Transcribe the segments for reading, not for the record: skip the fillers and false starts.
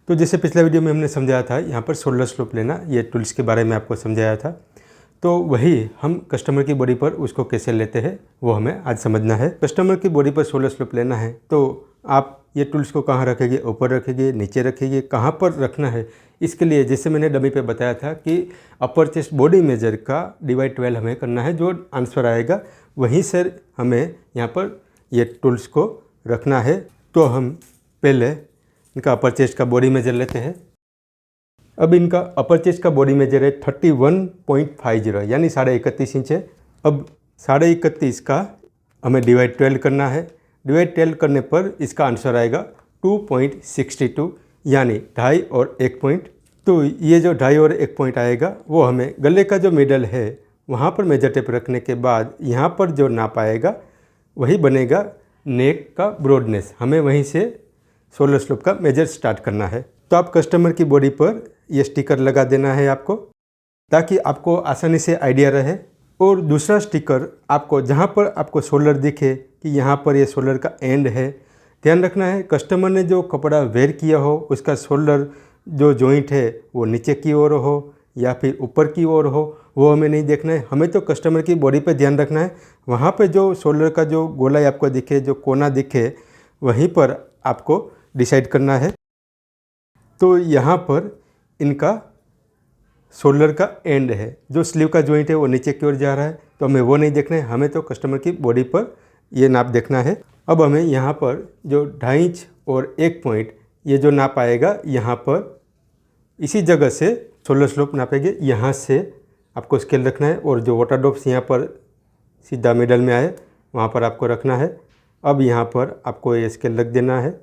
तो जैसे पिछले वीडियो में हमने समझाया था, यहाँ पर सोलर स्लोप लेना, ये टूल्स के बारे में आपको समझाया था। तो वही हम कस्टमर की बॉडी पर उसको कैसे लेते हैं वो हमें आज समझना है। कस्टमर की बॉडी पर सोलर स्लोप लेना है तो आप ये टूल्स को कहाँ रखेंगे, ऊपर रखेंगे, नीचे रखेंगे, कहाँ पर रखना है। इसके लिए जैसे मैंने डमी पे बताया था कि अपर चेस्ट बॉडी मेजर का डिवाइड 12 हमें करना है, जो आंसर आएगा वहीं से हमें यहाँ पर ये टूल्स को रखना है। तो हम पहले इनका अपर चेस्ट का बॉडी मेजर लेते हैं। अब इनका अपर चेस्ट का बॉडी मेजर है 31.50 यानी 31.5 इंच है। अब 31.5 का हमें डिवाइड 12 करना है। डिवाइड 12 करने पर इसका आंसर आएगा 2.62 यानी 2.5 और 1 पॉइंट। तो ये जो 2.5 और 1 पॉइंट आएगा वो हमें गले का जो मिडल है वहाँ पर मेजर टेप रखने के बाद यहाँ पर जो नाप आएगा वही बनेगा नेक का ब्रॉडनेस। हमें वहीं से सोलर स्लोप का मेजर स्टार्ट करना है। तो आप कस्टमर की बॉडी पर ये स्टिकर लगा देना है आपको, ताकि आपको आसानी से आइडिया रहे। और दूसरा स्टिकर आपको जहाँ पर आपको सोलर दिखे कि यहाँ पर ये सोलर का एंड है, ध्यान रखना है कस्टमर ने जो कपड़ा वेयर किया हो उसका सोलर जो जॉइंट है वो नीचे की ओर हो या फिर ऊपर की ओर हो, वो हमें नहीं देखना है। हमें तो कस्टमर की बॉडी पे ध्यान रखना है। वहाँ पे जो सोलर का जो गोलाई आपको दिखे, जो कोना दिखे, वहीं पर आपको डिसाइड करना है। तो यहाँ पर इनका सोलर का एंड है, जो स्लीव का जॉइंट है वो नीचे की ओर जा रहा है, तो हमें वो नहीं देखना है। हमें तो कस्टमर की बॉडी पर ये नाप देखना है। अब हमें यहाँ पर जो 2.5 इंच और 1 पॉइंट ये जो नाप आएगा, यहाँ पर इसी जगह से सोलर स्लोप नापेंगे। यहाँ से आपको स्केल रखना है और जो वाटर ड्रॉप्स यहाँ पर सीधा मिडल में आए वहाँ पर आपको रखना है। अब यहाँ पर आपको ये स्केल रख देना है।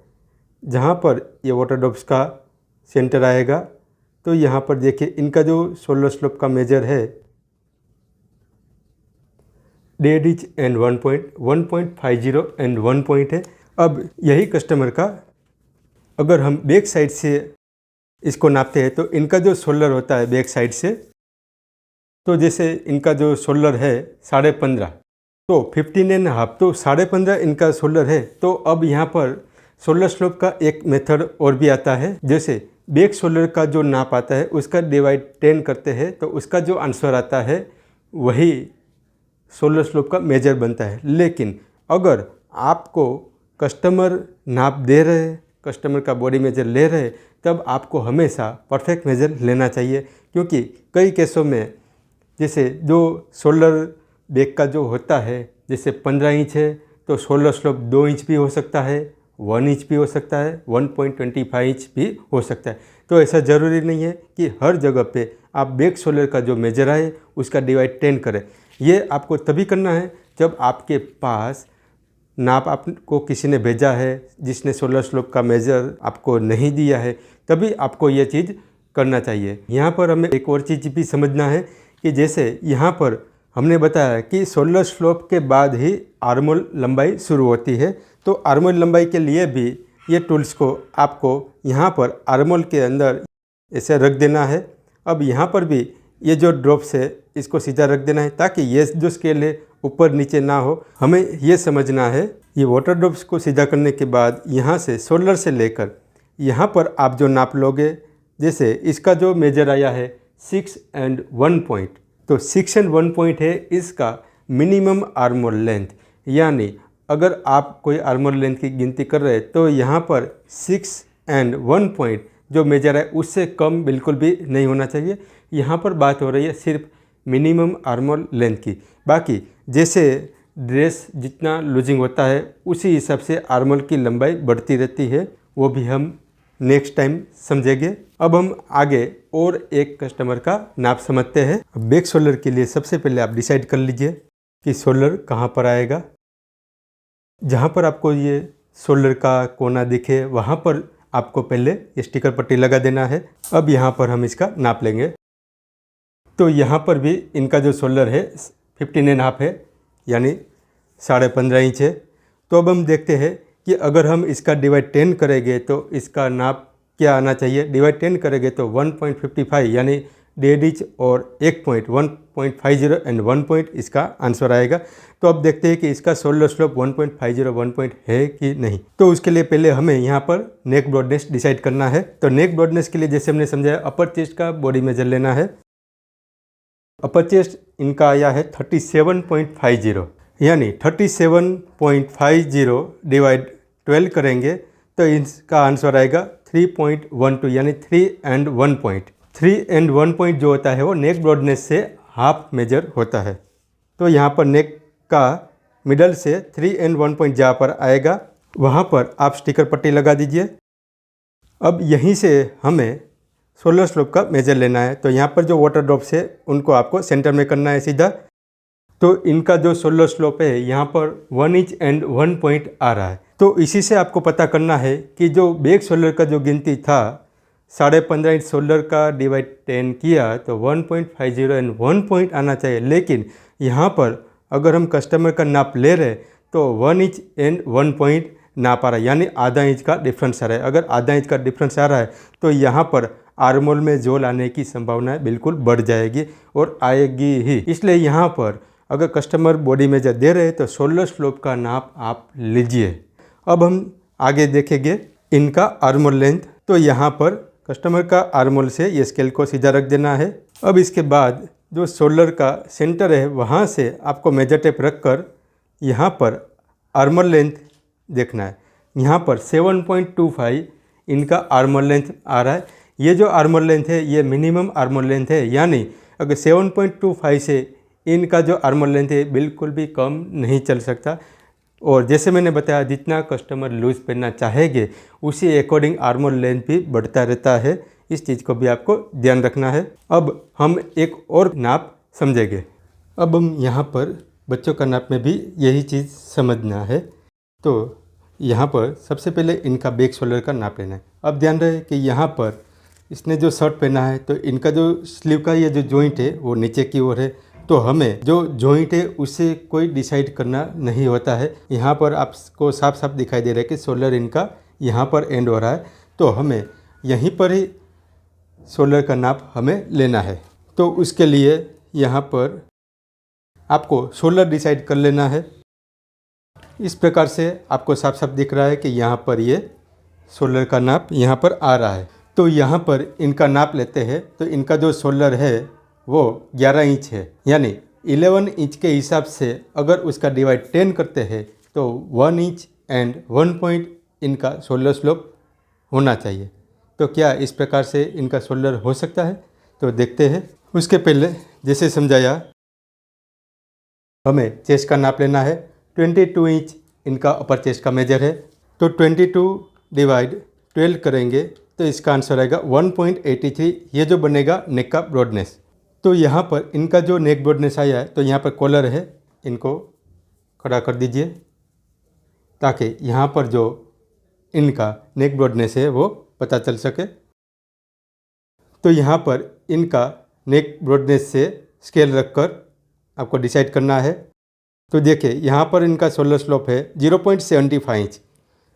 जहाँ पर ये वाटर ड्रॉप्स का सेंटर आएगा तो यहाँ पर देखिए इनका जो सोलर स्लोप का मेजर है 1.5 inch and 1 point, 1.50 and 1 point है। अब यही कस्टमर का अगर हम बैक साइड से इसको नापते हैं तो इनका जो सोलर होता है बैक साइड से, तो जैसे इनका जो सोलर है 15.5 तो 15.5, तो 15.5 इनका सोलर है। तो अब यहाँ पर सोलर स्लोप का एक मेथड और भी आता है। जैसे बैक सोलर का जो नाप आता है उसका डिवाइड 10 करते हैं तो उसका जो आंसर आता है वही सोलर स्लोप का मेजर बनता है। लेकिन अगर आपको कस्टमर नाप दे रहे, कस्टमर का बॉडी मेजर ले रहे, तब आपको हमेशा परफेक्ट मेजर लेना चाहिए। क्योंकि कई केसों में जैसे जो सोलर बैक का जो होता है, जैसे 15 इंच है तो सोलर स्लोप 2 इंच भी हो सकता है, 1 इंच भी हो सकता है, 1.25 इंच भी हो सकता है। तो ऐसा ज़रूरी नहीं है कि हर जगह पे आप बैक सोलर का जो मेजर आए उसका डिवाइड 10 करें। ये आपको तभी करना है जब आपके पास नाप आपको किसी ने भेजा है, जिसने सोलर स्लोप का मेजर आपको नहीं दिया है, तभी आपको ये चीज़ करना चाहिए। यहाँ पर हमें एक और चीज़ भी समझना है कि जैसे यहाँ पर हमने बताया कि सोलर स्लोप के बाद ही आर्मोल लंबाई शुरू होती है। तो आर्मोल लंबाई के लिए भी ये टूल्स को आपको यहाँ पर आर्मोल के अंदर ऐसे रख देना है। अब यहाँ पर भी ये जो ड्रॉप्स है इसको सीधा रख देना है, ताकि ये जो स्केल है ऊपर नीचे ना हो। हमें ये समझना है, ये वाटर ड्रॉप्स को सीधा करने के बाद यहाँ से सोलर से लेकर यहाँ पर आप जो नाप लोगे, जैसे इसका जो मेजर आया है 6 एंड 1 पॉइंट, तो 6 एंड 1 पॉइंट है इसका मिनिमम आर्मोल लेंथ। यानी अगर आप कोई आर्मोल लेंथ की गिनती कर रहे हैं तो यहाँ पर 6 एंड 1 पॉइंट जो मेजर है उससे कम बिल्कुल भी नहीं होना चाहिए। यहाँ पर बात हो रही है सिर्फ मिनिमम आर्मोल लेंथ की। बाकी जैसे ड्रेस जितना लूजिंग होता है उसी हिसाब से आर्मोल की लंबाई बढ़ती रहती है, वो भी हम नेक्स्ट टाइम समझेंगे। अब हम आगे और एक कस्टमर का नाप समझते हैं। बैक सोलर के लिए सबसे पहले आप डिसाइड कर लीजिए कि सोलर कहाँ पर आएगा। जहाँ पर आपको ये सोलर का कोना दिखे वहाँ पर आपको पहले ये स्टिकर पट्टी लगा देना है। अब यहाँ पर हम इसका नाप लेंगे। तो यहाँ पर भी इनका जो सोलर है 15.5 है यानी 15.5 इंच है। तो अब हम देखते हैं कि अगर हम इसका डिवाइड 10 करेंगे तो इसका नाप क्या आना चाहिए। डिवाइड 10 करेंगे तो 1.55 यानी 1.5 इंच और 1 पॉइंट 1.50 एंड 1 पॉइंट इसका आंसर आएगा। तो अब देखते हैं कि इसका सोलर स्लोप 1.50 1 पॉइंट है कि नहीं। तो उसके लिए पहले हमें यहाँ पर नेक ब्रॉडनेस डिसाइड करना है। तो नेक ब्रॉडनेस के लिए जैसे हमने समझाया, अपर चेस्ट का बॉडी मेजर लेना है। अपर चेस्ट इनका आया है 37.50, यानी 37.50 डिवाइड 12 करेंगे तो इसका आंसर आएगा 3.12, यानी 3 एंड 1 पॉइंट। 3 एंड 1 पॉइंट जो होता है वो नेक ब्रॉडनेस से हाफ मेजर होता है। तो यहाँ पर नेक का मिडल से 3 एंड 1 पॉइंट जहाँ पर आएगा वहाँ पर आप स्टिकर पट्टी लगा दीजिए। अब यहीं से हमें सोलर स्लोप का मेजर लेना है। तो यहाँ पर जो वाटर ड्रॉप्स है उनको आपको सेंटर में करना है सीधा। तो इनका जो सोलर स्लोप है यहाँ पर 1 इंच एंड 1 पॉइंट आ रहा है। तो इसी से आपको पता करना है कि जो बैक सोलर का जो गिनती था 15.5 इंच सोलर का डिवाइड 10 किया तो 1.50 एंड 1 पॉइंट आना चाहिए। लेकिन यहाँ पर अगर हम कस्टमर का नाप ले रहे तो 1 इंच एंड 1 पॉइंट नाप आ रहा है, यानी आधा इंच का डिफरेंस आ रहा है। अगर आधा इंच का डिफरेंस आ रहा है तो यहाँ पर आर्मोल में झोल आने की संभावना बिल्कुल बढ़ जाएगी और आएगी ही। इसलिए यहाँ पर अगर कस्टमर बॉडी मेजर दे रहे हैं तो सोलर स्लोप का नाप आप लीजिए। अब हम आगे देखेंगे इनका आर्मोल लेंथ। तो यहाँ पर कस्टमर का आर्मोल से ये स्केल को सीधा रख देना है। अब इसके बाद जो सोलर का सेंटर है वहाँ से आपको मेजर टेप रख कर यहाँ पर आर्मोल लेंथ देखना है। यहाँ पर 7.25 इनका आर्मोल लेंथ आ रहा है। ये जो आर्मोल लेंथ है ये मिनिमम आर्मोल लेंथ है, यानी अगर 7.25 से इनका जो आर्मोल लेंथ है बिल्कुल भी कम नहीं चल सकता। और जैसे मैंने बताया जितना कस्टमर लूज़ पहनना चाहेंगे उसी अकॉर्डिंग आर्मोल लेंथ भी बढ़ता रहता है। इस चीज़ को भी आपको ध्यान रखना है। अब हम एक और नाप समझेंगे। अब हम यहाँ पर बच्चों का नाप में भी यही चीज़ समझना है। तो यहाँ पर सबसे पहले इनका बैक शोल्डर का नाप लेना है। अब ध्यान रहे कि यहाँ पर इसने जो शर्ट पहना है तो इनका जो स्लीव का ये जो जॉइंट है वो नीचे की ओर है। तो हमें जो जॉइंट है उससे कोई डिसाइड करना नहीं होता है। यहाँ पर आपको साफ साफ दिखाई दे रहा है कि शोल्डर इनका यहाँ पर एंड हो रहा है। तो हमें यहीं पर ही शोल्डर का नाप हमें लेना है। तो उसके लिए यहाँ पर आपको शोल्डर डिसाइड कर लेना है। इस प्रकार से आपको साफ साफ दिख रहा है कि यहाँ पर ये शोल्डर का नाप यहाँ पर आ रहा है। तो यहाँ पर इनका नाप लेते हैं। तो इनका जो शोल्डर है वो 11 इंच है, यानी 11 इंच के हिसाब से अगर उसका डिवाइड 10 करते हैं तो 1 इंच एंड 1 पॉइंट इनका शोल्डर स्लोप होना चाहिए। तो क्या इस प्रकार से इनका शोल्डर हो सकता है? तो देखते हैं। उसके पहले जैसे समझाया हमें चेस्ट का नाप लेना है। 22 इंच इनका अपर चेस्ट का मेजर है। तो 22 डिवाइड 12 करेंगे तो इसका आंसर आएगा 1.83। ये जो बनेगा नेक का ब्रॉडनेस। तो यहाँ पर इनका जो नेक ब्रॉडनेस आया है तो यहाँ पर कॉलर है, इनको खड़ा कर दीजिए ताकि यहाँ पर जो इनका नेक ब्रॉडनेस है वो पता चल सके। तो यहाँ पर इनका नेक ब्रॉडनेस से स्केल रखकर आपको डिसाइड करना है। तो देखिए यहाँ पर इनका शोल्डर स्लोप है 0.75 इंच,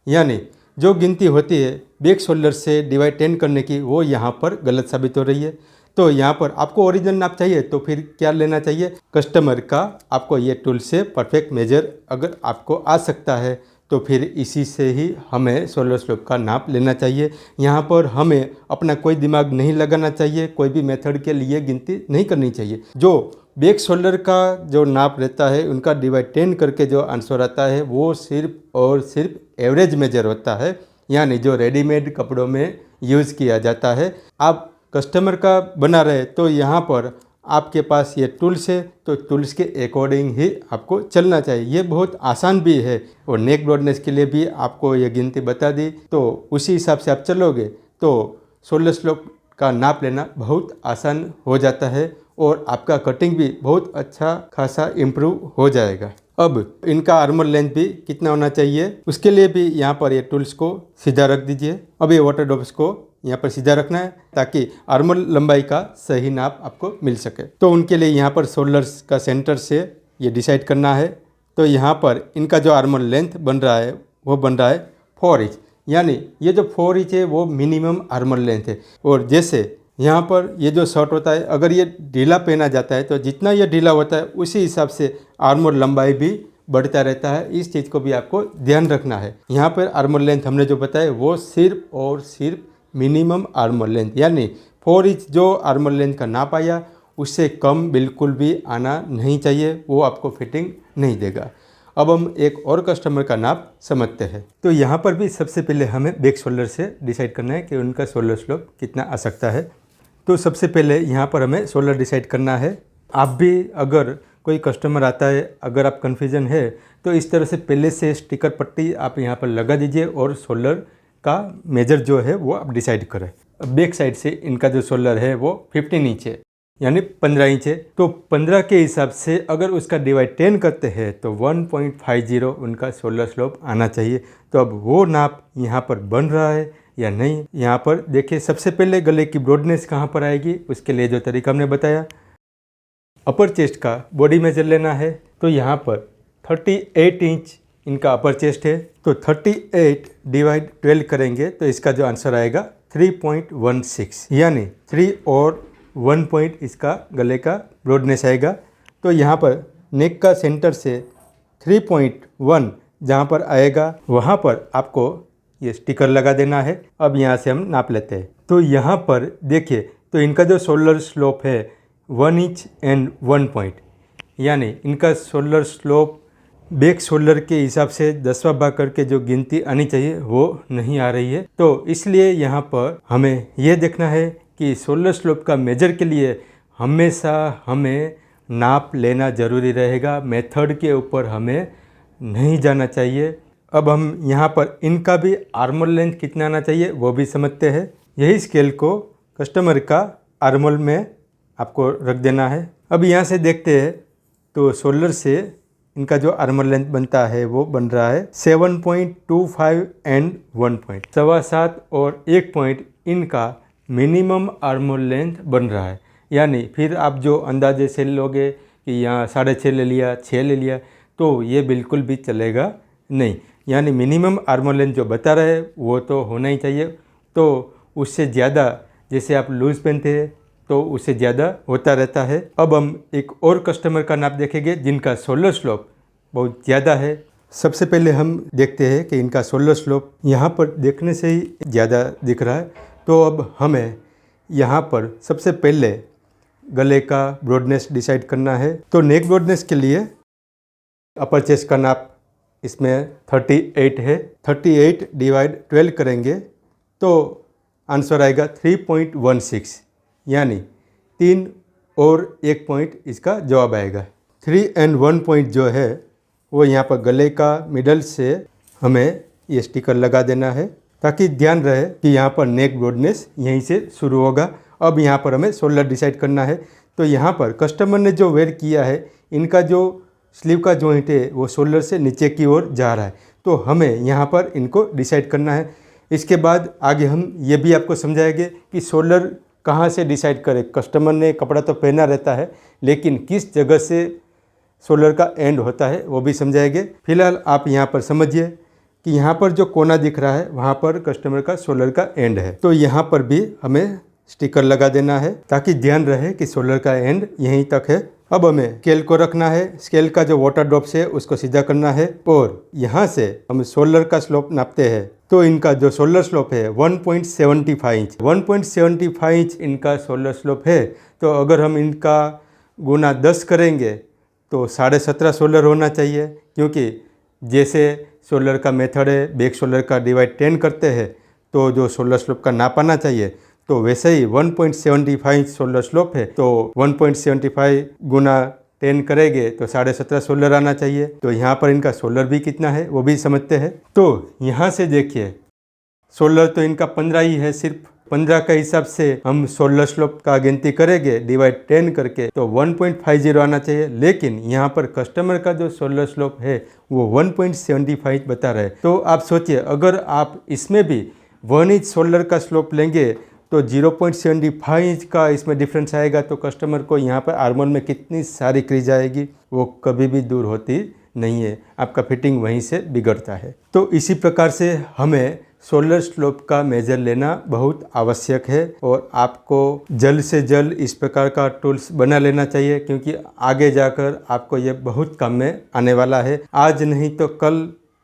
यानी जो गिनती होती है बैक शोल्डर से डिवाइड 10 करने की वो यहाँ पर गलत साबित हो रही है। तो यहाँ पर आपको ओरिजिनल नाप चाहिए तो फिर क्या लेना चाहिए? कस्टमर का आपको ये टूल से परफेक्ट मेजर अगर आपको आ सकता है तो फिर इसी से ही हमें शोल्डर स्लोप का नाप लेना चाहिए। यहाँ पर हमें अपना कोई दिमाग नहीं लगाना चाहिए, कोई भी मेथड के लिए गिनती नहीं करनी चाहिए। जो बैक शोल्डर का जो नाप रहता है उनका डिवाइड 10 करके जो आंसर आता है वो सिर्फ और सिर्फ एवरेज मेजर होता है, यानी जो रेडीमेड कपड़ों में यूज़ किया जाता है। आप कस्टमर का बना रहे तो यहाँ पर आपके पास ये टूल्स है तो टूल्स के अकॉर्डिंग ही आपको चलना चाहिए। ये बहुत आसान भी है और नेक ब्रॉडनेस के लिए भी आपको ये गिनती बता दी तो उसी हिसाब से आप चलोगे तो शोल्डर स्लोप का नाप लेना बहुत आसान हो जाता है और आपका कटिंग भी बहुत अच्छा खासा इम्प्रूव हो जाएगा। अब इनका आर्मोल लेंथ भी कितना होना चाहिए उसके लिए भी यहाँ पर ये टूल्स को सीधा रख दीजिए। अब ये वाटर ड्रॉप्स को यहाँ पर सीधा रखना है ताकि आर्मोल लंबाई का सही नाप आपको मिल सके। तो उनके लिए यहाँ पर शोल्डर्स का सेंटर से ये डिसाइड करना है। तो यहाँ पर इनका जो आर्मोल लेंथ बन रहा है वो बन रहा है 4 इंच, यानी ये जो 4 इंच है वो मिनिमम आर्मोल लेंथ है। और जैसे यहाँ पर ये जो शर्ट होता है अगर ये ढीला पहना जाता है तो जितना ये ढीला होता है उसी हिसाब से आर्मर लंबाई भी बढ़ता रहता है। इस चीज़ को भी आपको ध्यान रखना है। यहाँ पर आर्मर लेंथ हमने जो बताया वो सिर्फ और सिर्फ मिनिमम आर्मर लेंथ, यानी 4 इंच जो आर्मर लेंथ का नाप आया उससे कम बिल्कुल भी आना नहीं चाहिए, वो आपको फिटिंग नहीं देगा। अब हम एक और कस्टमर का नाप समझते हैं। तो यहाँ पर भी सबसे पहले हमें बैक शोल्डर से डिसाइड करना है कि उनका शोल्डर स्लोप कितना आ सकता है। तो सबसे पहले यहाँ पर हमें शोल्डर डिसाइड करना है। आप भी अगर कोई कस्टमर आता है, अगर आप कन्फ्यूजन है तो इस तरह से पहले से स्टिकर पट्टी आप यहाँ पर लगा दीजिए और शोल्डर का मेजर जो है वो आप डिसाइड करें। बैक साइड से इनका जो शोल्डर है वो 15 इंच है, यानी 15 इंच है। तो 15 के हिसाब से अगर उसका डिवाइड 10 करते हैं तो 1.50 उनका शोल्डर स्लोप आना चाहिए। तो अब वो नाप यहाँ पर बन रहा है या नहीं, यहाँ पर देखिए। सबसे पहले गले की ब्रॉडनेस कहाँ पर आएगी, उसके लिए जो तरीका हमने बताया, अपर चेस्ट का बॉडी मेजर लेना है। तो यहाँ पर 38 इंच इनका अपर चेस्ट है, तो 38 डिवाइड 12 करेंगे तो इसका जो आंसर आएगा 3.16, यानी 3 और 1 पॉइंट इसका गले का ब्रॉडनेस आएगा। तो यहाँ पर नेक का सेंटर से 3.1 जहाँ पर आएगा वहाँ पर आपको ये स्टिकर लगा देना है। अब यहाँ से हम नाप लेते हैं। तो यहाँ पर देखिए, तो इनका जो शोल्डर स्लोप है 1 इंच एंड 1 पॉइंट, यानी इनका शोल्डर स्लोप बैक शोल्डर के हिसाब से 10वां भाग करके जो गिनती आनी चाहिए वो नहीं आ रही है। तो इसलिए यहाँ पर हमें यह देखना है कि शोल्डर स्लोप का मेजर के लिए हमेशा हमें नाप लेना ज़रूरी रहेगा। मेथड के ऊपर हमें नहीं जाना चाहिए। अब हम यहाँ पर इनका भी आर्मर लेंथ कितना आना चाहिए वो भी समझते हैं। यही स्केल को कस्टमर का आर्मर में आपको रख देना है। अब यहाँ से देखते हैं तो शोल्डर से इनका जो आर्मर लेंथ बनता है वो बन रहा है 7.25 एंड 1 पॉइंट, 7.25 और 1 पॉइंट इनका मिनिमम आर्मर लेंथ बन रहा है। यानी फिर आप जो अंदाजे से लोगे कि यहाँ 6.5 ले लिया, 6 ले लिया, तो ये बिल्कुल भी चलेगा नहीं। यानी मिनिमम आर्मर लेंथ जो बता रहे हैं वो तो होना ही चाहिए। तो उससे ज़्यादा जैसे आप लूज़ पहनते हैं तो उससे ज़्यादा होता रहता है। अब हम एक और कस्टमर का नाप देखेंगे जिनका शोल्डर स्लोप बहुत ज़्यादा है। सबसे पहले हम देखते हैं कि इनका शोल्डर स्लोप यहाँ पर देखने से ही ज़्यादा दिख रहा है। तो अब हमें यहाँ पर सबसे पहले गले का ब्रॉडनेस डिसाइड करना है। तो नेक ब्रॉडनेस के लिए अपर चेस्ट का नाप इसमें 38 है। 38 डिवाइड 12 करेंगे तो आंसर आएगा 3.16, यानी 3 और 1 पॉइंट इसका जवाब आएगा। 3 एंड 1 पॉइंट जो है वो यहाँ पर गले का मिडल से हमें ये स्टिकर लगा देना है ताकि ध्यान रहे कि यहाँ पर नेक ब्रॉडनेस यहीं से शुरू होगा। अब यहाँ पर हमें शोल्डर डिसाइड करना है। तो यहाँ पर कस्टमर ने जो वेयर किया है इनका जो स्लीव का जॉइंट है वो शोल्डर से नीचे की ओर जा रहा है। तो हमें यहाँ पर इनको डिसाइड करना है। इसके बाद आगे हम ये भी आपको समझाएंगे कि शोल्डर कहाँ से डिसाइड करें। कस्टमर ने कपड़ा तो पहना रहता है लेकिन किस जगह से शोल्डर का एंड होता है वो भी समझाएंगे। फिलहाल आप यहाँ पर समझिए कि यहाँ पर जो कोना दिख रहा है वहाँ पर कस्टमर का शोल्डर का एंड है। तो यहाँ पर भी हमें स्टिकर लगा देना है ताकि ध्यान रहे कि शोल्डर का एंड यहीं तक है। अब हमें स्केल को रखना है। स्केल का जो वाटर ड्रॉप है उसको सीधा करना है और यहाँ से हम शोल्डर का स्लोप नापते हैं। तो इनका जो शोल्डर स्लोप है 1.75 इंच, 1.75 इंच इनका शोल्डर स्लोप है। तो अगर हम इनका गुना 10 करेंगे तो 17.5 शोल्डर होना चाहिए, क्योंकि जैसे शोल्डर का मेथड है बैक शोल्डर का डिवाइड 10 करते हैं तो जो शोल्डर स्लोप का नाप आना चाहिए तो वैसे ही 1.75 शोल्डर स्लोप है। तो 1.75 गुना 10 करेंगे तो 17.5 शोल्डर आना चाहिए। तो यहाँ पर इनका शोल्डर भी कितना है वो भी समझते हैं। तो यहाँ से देखिए शोल्डर तो इनका 15 ही है, सिर्फ 15 का हिसाब से हम शोल्डर स्लोप का गिनती करेंगे डिवाइड 10 करके तो 1.50 आना चाहिए। लेकिन यहाँ पर कस्टमर का जो शोल्डर स्लोप है वो 1.75 बता रहे हैं। तो आप सोचिए अगर आप इसमें भी 1 इंच शोल्डर का स्लोप लेंगे तो 0.75 इंच का इसमें डिफरेंस आएगा। तो कस्टमर को यहाँ पर आर्मर में कितनी सारी क्रीज आएगी वो कभी भी दूर होती नहीं है, आपका फिटिंग वहीं से बिगड़ता है। तो इसी प्रकार से हमें सोलर स्लोप का मेजर लेना बहुत आवश्यक है और आपको जल्द से जल्द इस प्रकार का टूल्स बना लेना चाहिए, क्योंकि आगे जाकर आपको ये बहुत काम में आने वाला है। आज नहीं तो कल,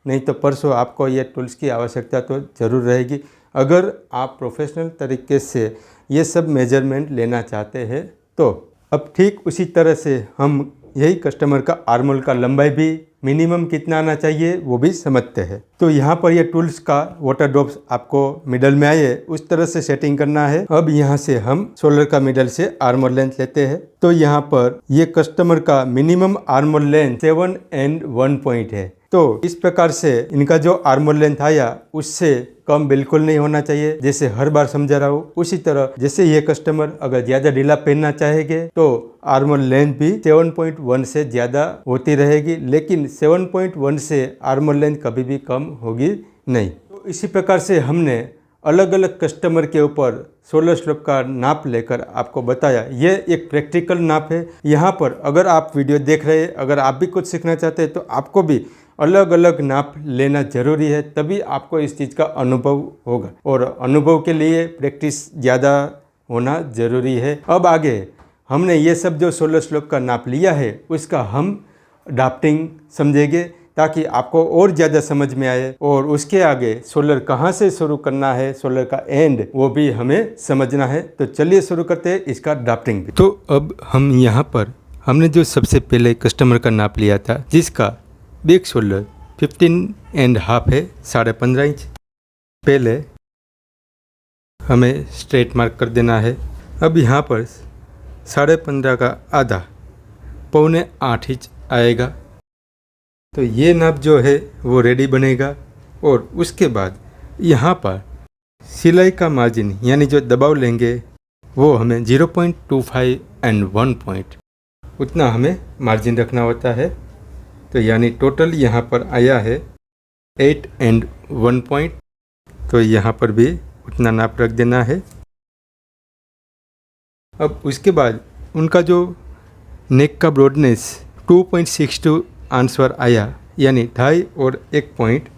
नहीं तो परसों आपको ये टूल्स की आवश्यकता तो ज़रूर रहेगी। अगर आप प्रोफेशनल तरीके से ये सब मेजरमेंट लेना चाहते हैं तो अब ठीक उसी तरह से हम यही कस्टमर का आर्मोल का लंबाई भी मिनिमम कितना आना चाहिए वो भी समझते हैं। तो यहाँ पर ये टूल्स का वाटर ड्रॉप्स आपको मिडल में आए उस तरह से सेटिंग करना है। अब यहाँ से हम सोलर का मिडल से आर्मोल लेंथ लेते हैं। तो यहाँ पर ये कस्टमर का मिनिमम आर्मोल लेंथ 7 and 1 पॉइंट है। तो इस प्रकार से इनका जो आर्मोल लेंथ आया उससे कम बिल्कुल नहीं होना चाहिए, जैसे हर बार समझा रहा हूँ। उसी तरह जैसे ये कस्टमर अगर ज़्यादा ढीला पहनना चाहेंगे तो आर्मोल लेंथ भी 7.1 से ज़्यादा होती रहेगी, लेकिन 7.1 से आर्मोल लेंथ कभी भी कम होगी नहीं। तो इसी प्रकार से हमने अलग अलग कस्टमर के ऊपर सोलर स्लोप का नाप लेकर आपको बताया। ये एक प्रैक्टिकल नाप है। यहाँ पर अगर आप वीडियो देख रहे हैं, अगर आप भी कुछ सीखना चाहते हैं तो आपको भी अलग अलग नाप लेना ज़रूरी है, तभी आपको इस चीज़ का अनुभव होगा और अनुभव के लिए प्रैक्टिस ज़्यादा होना ज़रूरी है। अब आगे हमने ये सब जो सोलर स्लोप का नाप लिया है उसका हम ड्राफ्टिंग समझेंगे, ताकि आपको और ज़्यादा समझ में आए और उसके आगे सोलर कहाँ से शुरू करना है, सोलर का एंड वो भी हमें समझना है। तो चलिए शुरू करते हैं इसका ड्राफ्टिंग भी। तो अब हम यहाँ पर हमने जो सबसे पहले कस्टमर का नाप लिया था, जिसका बिग सोलर 15.5 है, 15.5 इंच। पहले हमें स्ट्रेट मार्क कर देना है। अब यहाँ पर 15.5 का आधा 7.25 इंच आएगा। तो ये नाप जो है वो रेडी बनेगा और उसके बाद यहाँ पर सिलाई का मार्जिन यानी जो दबाव लेंगे वो हमें 0.25 and 1 पॉइंट उतना हमें मार्जिन रखना होता है। तो यानी टोटल यहाँ पर आया है 8 and 1 पॉइंट। तो यहाँ पर भी उतना नाप रख देना है। अब उसके बाद उनका जो नेक का ब्रॉडनेस 2.62 आंसर आया, यानी 2.5 और 1 पॉइंट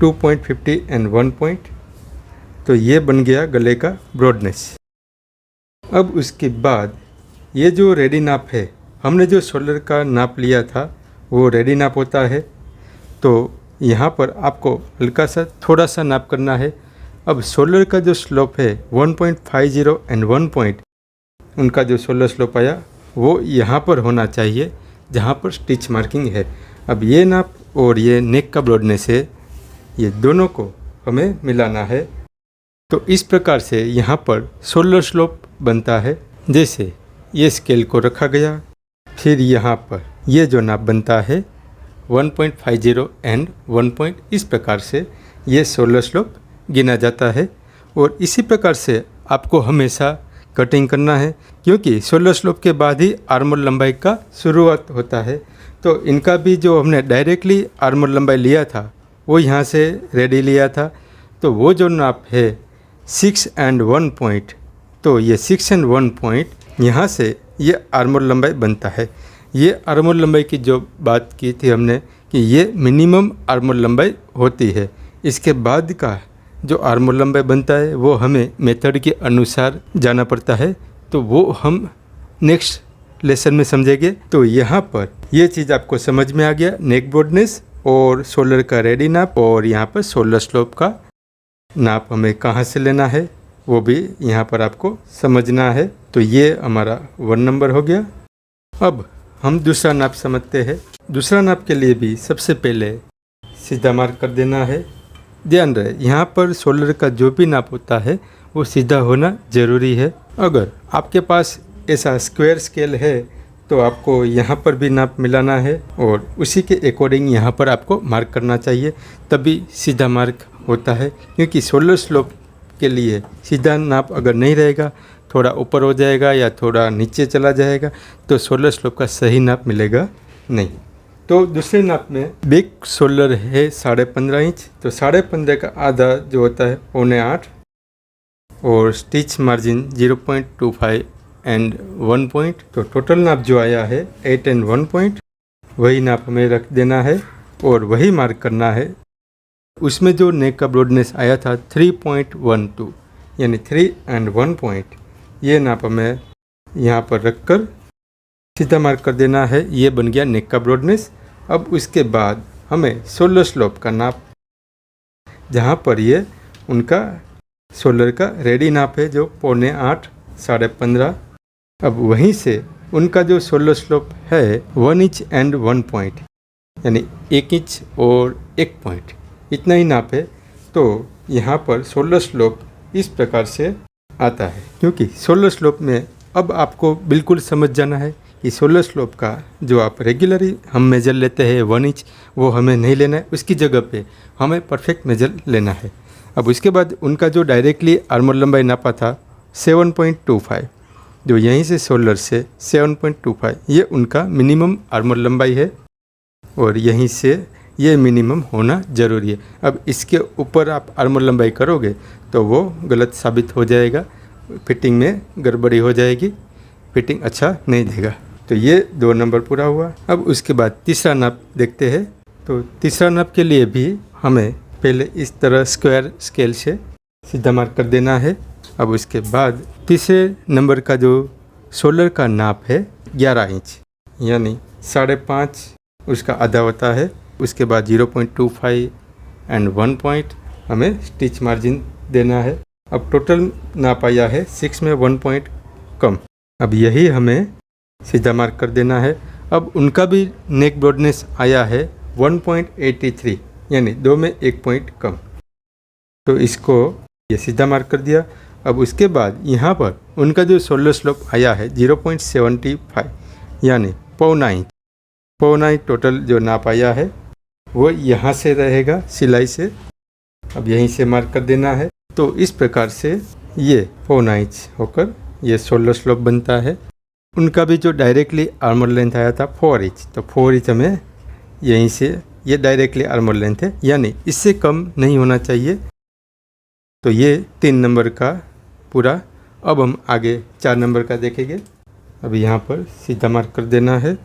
2.50 and 1 पॉइंट। तो ये बन गया गले का ब्रॉडनेस। अब उसके बाद ये जो रेडी नाप है, हमने जो शोल्डर का नाप लिया था वो रेडी नाप होता है। तो यहाँ पर आपको हल्का सा थोड़ा सा नाप करना है। अब शोल्डर का जो स्लोप है 1.50 and 1 पॉइंट, उनका जो शोल्डर स्लोप आया वो यहाँ पर होना चाहिए जहाँ पर स्टिच मार्किंग है। अब ये नाप और ये नेक का ब्रॉडनेस है, ये दोनों को हमें मिलाना है। तो इस प्रकार से यहाँ पर शोल्डर स्लोप बनता है। जैसे ये स्केल को रखा गया, फिर यहाँ पर ये जो नाप बनता है 1.50 and 1 पॉइंट, इस प्रकार से ये शोल्डर स्लोप गिना जाता है। और इसी प्रकार से आपको हमेशा कटिंग करना है, क्योंकि शोल्डर स्लोप के बाद ही आर्मोल लंबाई का शुरुआत होता है। तो इनका भी जो हमने डायरेक्टली आर्मोल लंबाई लिया था वो यहाँ से रेडी लिया था। तो वो जो नाप है 6 and 1 पॉइंट, तो ये 6 and 1 पॉइंट यहाँ से ये आर्मोल लंबाई बनता है। ये आर्मोल लंबाई की जो बात की थी हमने कि ये मिनिमम आर्मोल लंबाई होती है। इसके बाद का जो आर्मोल लंबाई बनता है वो हमें मेथड के अनुसार जाना पड़ता है। तो वो हम नेक्स्ट लेसन में समझेंगे। तो यहाँ पर ये चीज़ आपको समझ में आ गया, नेक ब्रॉडनेस और शोल्डर का रेडी नाप, और यहाँ पर शोल्डर स्लोप का नाप हमें कहाँ से लेना है वो भी यहाँ पर आपको समझना है। तो ये हमारा 1 नंबर हो गया। अब हम दूसरा नाप समझते हैं। दूसरा नाप के लिए भी सबसे पहले सीधा मार्क कर देना है। ध्यान रहे यहाँ पर शोल्डर का जो भी नाप होता है वो सीधा होना ज़रूरी है। अगर आपके पास ऐसा स्क्वायर स्केल है तो आपको यहाँ पर भी नाप मिलाना है और उसी के अकॉर्डिंग यहाँ पर आपको मार्क करना चाहिए, तभी सीधा मार्क होता है। क्योंकि शोल्डर स्लोप के लिए सीधा नाप अगर नहीं रहेगा, थोड़ा ऊपर हो जाएगा या थोड़ा नीचे चला जाएगा, तो शोल्डर स्लोप का सही नाप मिलेगा नहीं। तो दूसरे नाप में बिग शोल्डर है 15.5 इंच, तो 15.5 का आधा जो होता है 7.25 और स्टिच मार्जिन 0.25 and 1 पॉइंट। तो टोटल नाप जो आया है 8 and 1 पॉइंट, वही नाप हमें रख देना है और वही मार्क करना है। उसमें जो नेक का ब्रॉडनेस आया था 3.12 यानी 3 and 1 पॉइंट, ये नाप हमें यहाँ पर रख कर सीधा मार्क कर देना है। ये बन गया नेक का ब्रॉडनेस। अब उसके बाद हमें शोल्डर स्लोप का नाप, जहाँ पर ये उनका शोल्डर का रेडी नाप है जो 7.25 15.5, अब वहीं से उनका जो शोल्डर स्लोप है 1 इंच and 1 पॉइंट यानी 1 इंच और 1 पॉइंट, इतना ही नाप है। तो यहाँ पर शोल्डर स्लोप इस प्रकार से आता है, क्योंकि शोल्डर स्लोप में अब आपको बिल्कुल समझ जाना है कि शोल्डर स्लोप का जो आप रेगुलरली हम मेजर लेते हैं 1 इंच, वो हमें नहीं लेना है, उसकी जगह पे हमें परफेक्ट मेजर लेना है। अब उसके बाद उनका जो डायरेक्टली आर्मर लंबाई नापा था 7.25, जो यहीं से शोल्डर से 7.25, ये उनका मिनिमम आर्मर लंबाई है और यहीं से ये मिनिमम होना ज़रूरी है। अब इसके ऊपर आप आर्मर लंबाई करोगे तो वो गलत साबित हो जाएगा, फिटिंग में गड़बड़ी हो जाएगी, फिटिंग अच्छा नहीं देगा। तो ये 2 नंबर पूरा हुआ। अब उसके बाद तीसरा नाप देखते हैं। तो तीसरा नाप के लिए भी हमें पहले इस तरह स्क्वायर स्केल से सीधा मार्क कर देना है। अब उसके बाद तीसरे नंबर का जो शोल्डर का नाप है 11 इंच यानी 5.5 उसका आधा होता है। उसके बाद 0.25 and 1 पॉइंट हमें स्टिच मार्जिन देना है। अब टोटल नाप आया है 6 में 1 पॉइंट कम। अब यही हमें सीधा मार्क कर देना है। अब उनका भी नेक ब्रॉडनेस आया है 1.83 यानी 2 में 1 पॉइंट कम, तो इसको ये सीधा मार्क कर दिया। अब उसके बाद यहाँ पर उनका जो शोल्डर स्लोप आया है 0.75 यानी 0.9 टोटल जो नाप आया है वो यहाँ से रहेगा सिलाई से। अब यहीं से मार्क कर देना है। तो इस प्रकार से ये 0.9 होकर ये शोल्डर स्लोप बनता है। उनका भी जो डायरेक्टली आर्मर लेंथ आया था 4 इंच, तो 4 इंच हमें यहीं से, ये डायरेक्टली आर्मर लेंथ है यानी इससे कम नहीं होना चाहिए। तो ये 3 नंबर का पूरा। अब हम आगे 4 नंबर का देखेंगे। अब यहाँ पर सीधा मार्क कर देना है।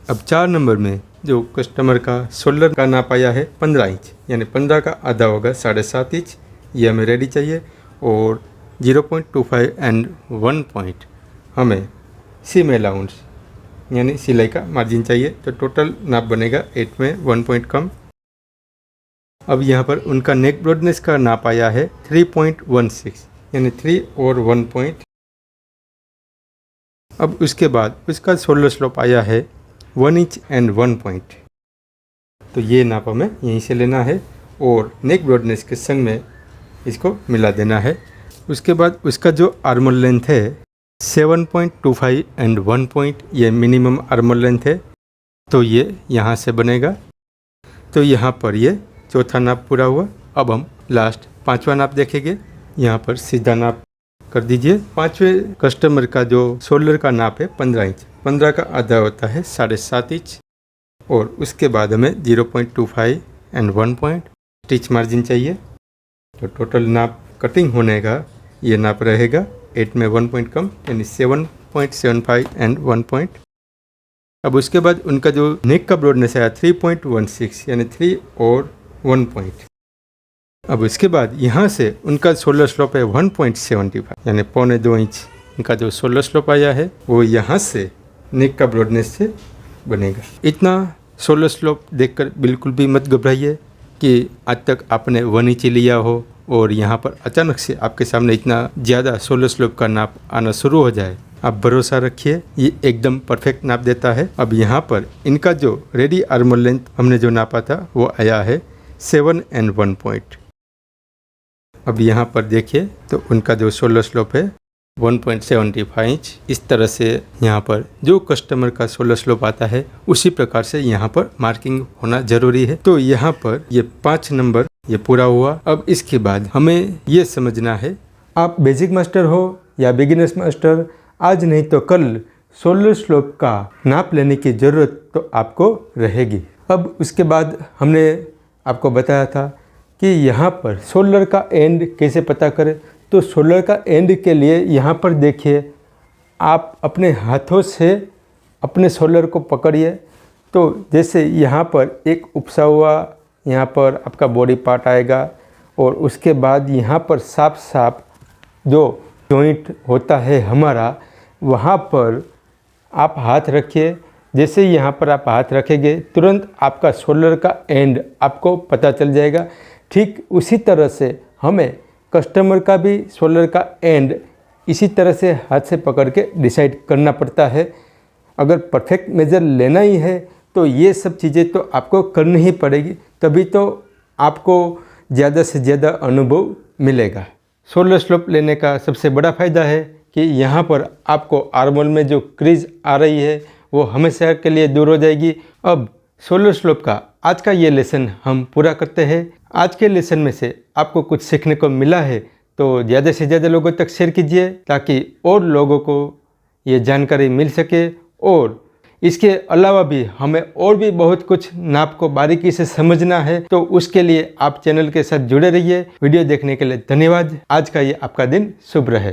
अब 4 नंबर में जो कस्टमर का शोल्डर का नाप आया है 15 इंच यानी 15 का आधा होगा 7.5 इंच, ये हमें रेडी चाहिए। और 0.25 and 1 पॉइंट हमें सीम अलाउंस यानी सिलाई का मार्जिन चाहिए। तो टोटल नाप बनेगा 8 में 1 पॉइंट कम। अब यहाँ पर उनका नेक ब्रॉडनेस का नाप आया है 3.16 यानी 3 और 1 पॉइंट। अब उसके बाद उसका शोल्डर स्लोप आया है 1 इंच and 1 पॉइंट, तो ये नाप हमें यहीं से लेना है और नेक ब्रॉडनेस के संग में इसको मिला देना है। उसके बाद उसका जो आर्मर लेंथ है 7.25 and 1 पॉइंट, ये मिनिमम आर्मर लेंथ है, तो ये यहाँ से बनेगा। तो यहाँ पर ये चौथा नाप पूरा हुआ। अब हम लास्ट 5वां नाप देखेंगे। यहाँ पर सीधा नाप कर दीजिए। 5वें कस्टमर का जो शोल्डर का नाप है 15 इंच, 15 का आधा होता है 7.5 इंच। और उसके बाद हमें 0.25 and 1 पॉइंट स्टिच मार्जिन चाहिए। तो टोटल नाप कटिंग होने का ये नाप रहेगा 8 में 1 पॉइंट कम यानी 7.75 and 1 पॉइंट। अब उसके बाद उनका जो नेक का ब्रॉडनेस आया 3.16 यानी 3 और 1 पॉइंट। अब उसके बाद यहाँ से उनका शोल्डर स्लोप है 1.75 यानी 1.25 इंच। उनका जो शोल्डर स्लोप आया है वो यहाँ से नेक का ब्रॉडनेस से बनेगा। इतना शोल्डर स्लोप देखकर बिल्कुल भी मत घबराइए कि आज तक आपने 1 इंच लिया हो और यहाँ पर अचानक से आपके सामने इतना ज़्यादा शोल्डर स्लोप का नाप आना शुरू हो जाए। आप भरोसा रखिए, ये एकदम परफेक्ट नाप देता है। अब यहाँ पर इनका जो रेडी आर्मर लेंथ हमने जो नापा था वो आया है 7 and 1 पॉइंट। अब यहाँ पर देखिए तो उनका जो शोल्डर स्लोप है 1.75 इंच। इस तरह से यहाँ पर जो कस्टमर का शोल्डर स्लोप आता है उसी प्रकार से यहाँ पर मार्किंग होना जरूरी है। तो यहाँ पर ये 5 नंबर ये पूरा हुआ। अब इसके बाद हमें ये समझना है, आप बेसिक मास्टर हो या बिगिनर्स मास्टर, आज नहीं तो कल शोल्डर स्लोप का नाप लेने की ज़रूरत तो आपको रहेगी। अब उसके बाद हमने आपको बताया था कि यहाँ पर शोल्डर का एंड कैसे पता करें। तो शोल्डर का एंड के लिए यहाँ पर देखिए, आप अपने हाथों से अपने शोल्डर को पकड़िए। तो जैसे यहाँ पर एक उपसा हुआ यहाँ पर आपका बॉडी पार्ट आएगा और उसके बाद यहाँ पर साफ जो जॉइंट होता है हमारा, वहाँ पर आप हाथ रखिए। जैसे ही यहाँ पर आप हाथ रखेंगे तुरंत आपका शोल्डर का एंड आपको पता चल जाएगा। ठीक उसी तरह से हमें कस्टमर का भी शोल्डर का एंड इसी तरह से हाथ से पकड़ के डिसाइड करना पड़ता है। अगर परफेक्ट मेजर लेना ही है तो ये सब चीज़ें तो आपको करनी ही पड़ेगी, तभी तो आपको ज़्यादा से ज़्यादा अनुभव मिलेगा। शोल्डर स्लोप लेने का सबसे बड़ा फ़ायदा है कि यहाँ पर आपको आर्महोल में जो क्रीज आ रही है वो हमेशा के लिए दूर हो जाएगी। अब शोल्डर स्लोप का आज का ये लेसन हम पूरा करते हैं। आज के लेसन में से आपको कुछ सीखने को मिला है तो ज़्यादा से ज़्यादा लोगों तक शेयर कीजिए ताकि और लोगों को ये जानकारी मिल सके। और इसके अलावा भी हमें और भी बहुत कुछ नाप को बारीकी से समझना है, तो उसके लिए आप चैनल के साथ जुड़े रहिए। वीडियो देखने के लिए धन्यवाद। आज का ये आपका दिन शुभ रहे।